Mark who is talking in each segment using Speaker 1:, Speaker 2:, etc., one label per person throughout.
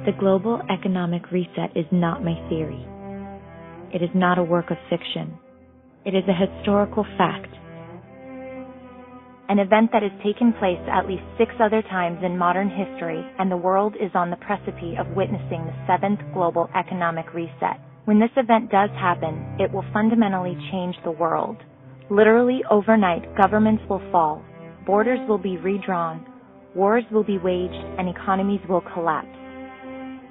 Speaker 1: The global economic reset is not my theory. It is not a work of fiction. It is a historical fact. An event that has taken place at least 6 other times in modern history, and the world is on the precipice of witnessing the 7th global economic reset. When this event does happen, it will fundamentally change the world. Literally overnight, governments will fall, borders will be redrawn, wars will be waged, and economies will collapse.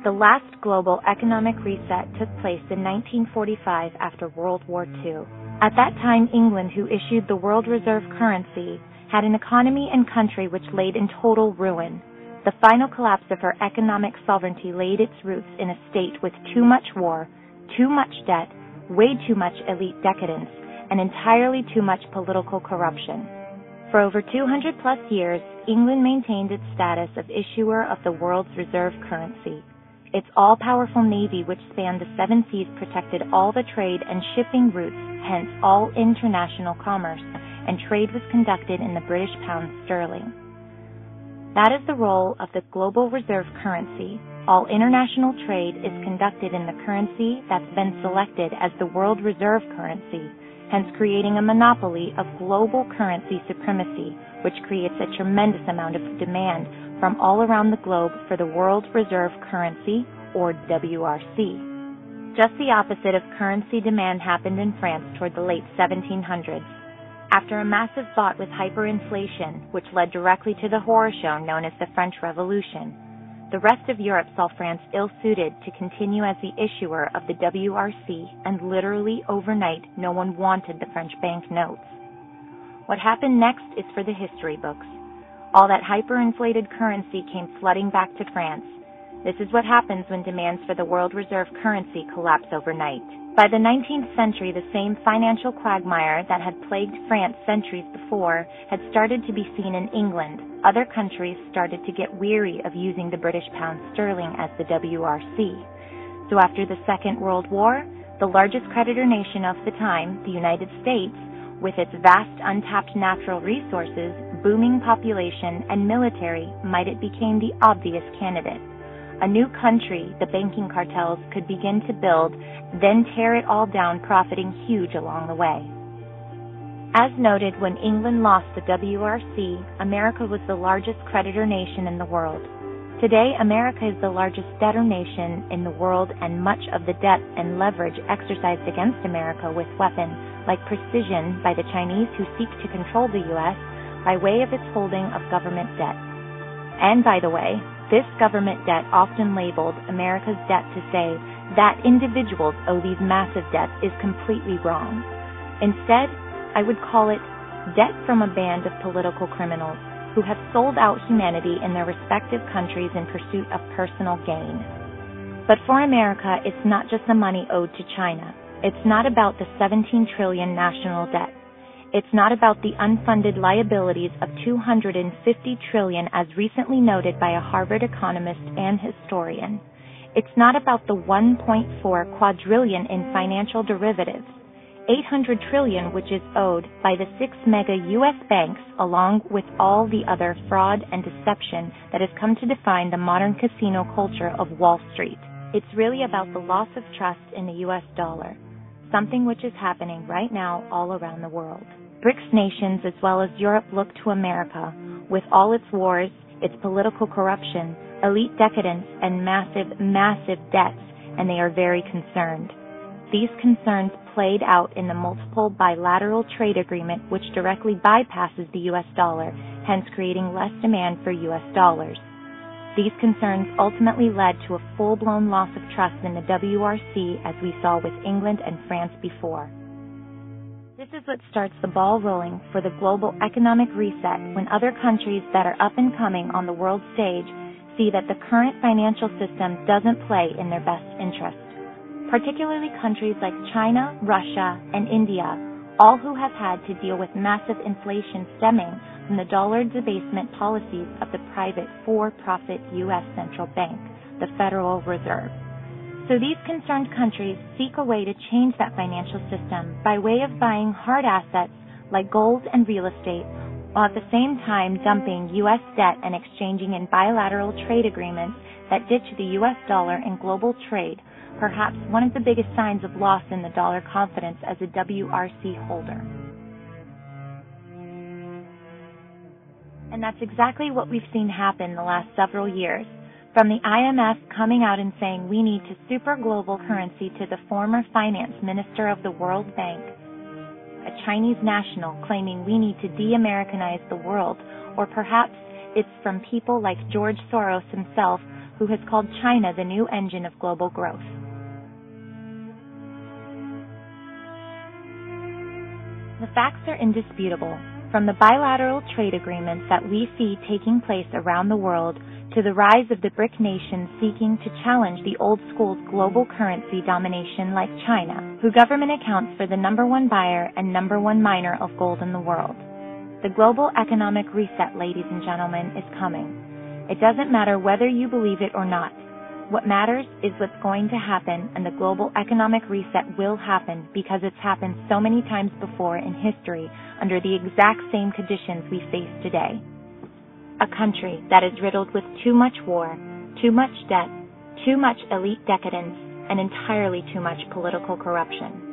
Speaker 1: The last global economic reset took place in 1945 after World War II. At that time, England, who issued the world reserve currency, had an economy and country which laid in total ruin. The final collapse of her economic sovereignty laid its roots in a state with too much war, too much debt, way too much elite decadence, and entirely too much political corruption. For over 200 plus years, England maintained its status of issuer of the world's reserve currency. Its all-powerful navy, which spanned the 7 seas, protected all the trade and shipping routes, hence all international commerce, and trade was conducted in the British pound sterling. That is the role of the global reserve currency. All international trade is conducted in the currency that's been selected as the world reserve currency, hence creating a monopoly of global currency supremacy, which creates a tremendous amount of demand from all around the globe for the world reserve currency, or WRC. Just the opposite of currency demand happened in France toward the late 1700s. After a massive bout with hyperinflation, which led directly to the horror show known as the French Revolution, the rest of Europe saw France ill-suited to continue as the issuer of the WRC, and literally overnight no one wanted the French banknotes. What happened next is for the history books. All that hyperinflated currency came flooding back to France. This is what happens when demands for the world reserve currency collapse overnight. By the 19th century, the same financial quagmire that had plagued France centuries before had started to be seen in England. Other countries started to get weary of using the British pound sterling as the WRC. So after the Second World War, the largest creditor nation of the time, the United States, with its vast untapped natural resources, booming population, and military, it became the obvious candidate. A new country the banking cartels could begin to build, then tear it all down, profiting huge along the way. As noted, when England lost the WRC, America was the largest creditor nation in the world. Today, America is the largest debtor nation in the world, and much of the debt and leverage exercised against America with weapons like precision by the Chinese, who seek to control the U.S. by way of its holding of government debt. And by the way, this government debt, often labeled America's debt to say that individuals owe these massive debts, is completely wrong. Instead, I would call it debt from a band of political criminals who have sold out humanity in their respective countries in pursuit of personal gain. But for America, it's not just the money owed to China. It's not about the 17 trillion national debt. It's not about the unfunded liabilities of 250 trillion as recently noted by a Harvard economist and historian. It's not about the 1.4 quadrillion in financial derivatives, 800 trillion which is owed by the 6 mega U.S. banks, along with all the other fraud and deception that has come to define the modern casino culture of Wall Street. It's really about the loss of trust in the U.S. dollar, something which is happening right now all around the world. BRICS nations as well as Europe look to America with all its wars, its political corruption, elite decadence, and massive debts, and they are very concerned. These concerns played out in the multiple bilateral trade agreement which directly bypasses the U.S. dollar, hence creating less demand for U.S. dollars. These concerns ultimately led to a full-blown loss of trust in the WRC, as we saw with England and France before. This is what starts the ball rolling for the global economic reset when other countries that are up and coming on the world stage see that the current financial system doesn't play in their best interest. Particularly countries like China, Russia, and India, all who have had to deal with massive inflation stemming from the dollar debasement policies of the private for-profit U.S. central bank, the Federal Reserve. So these concerned countries seek a way to change that financial system by way of buying hard assets like gold and real estate, while at the same time dumping U.S. debt and exchanging in bilateral trade agreements that ditch the US dollar in global trade, perhaps one of the biggest signs of loss in the dollar confidence as a WRC holder. And that's exactly what we've seen happen the last several years. From the IMF coming out and saying we need to super global currency to the former finance minister of the World Bank, a Chinese national claiming we need to de-Americanize the world, or perhaps it's from people like George Soros himself, who has called China the new engine of global growth. The facts are indisputable. From the bilateral trade agreements that we see taking place around the world to the rise of the BRIC nations seeking to challenge the old school's global currency domination like China, whose government accounts for the #1 buyer and #1 miner of gold in the world. The global economic reset, ladies and gentlemen, is coming. It doesn't matter whether you believe it or not. What matters is what's going to happen, and the global economic reset will happen because it's happened so many times before in history under the exact same conditions we face today. A country that is riddled with too much war, too much debt, too much elite decadence, and entirely too much political corruption.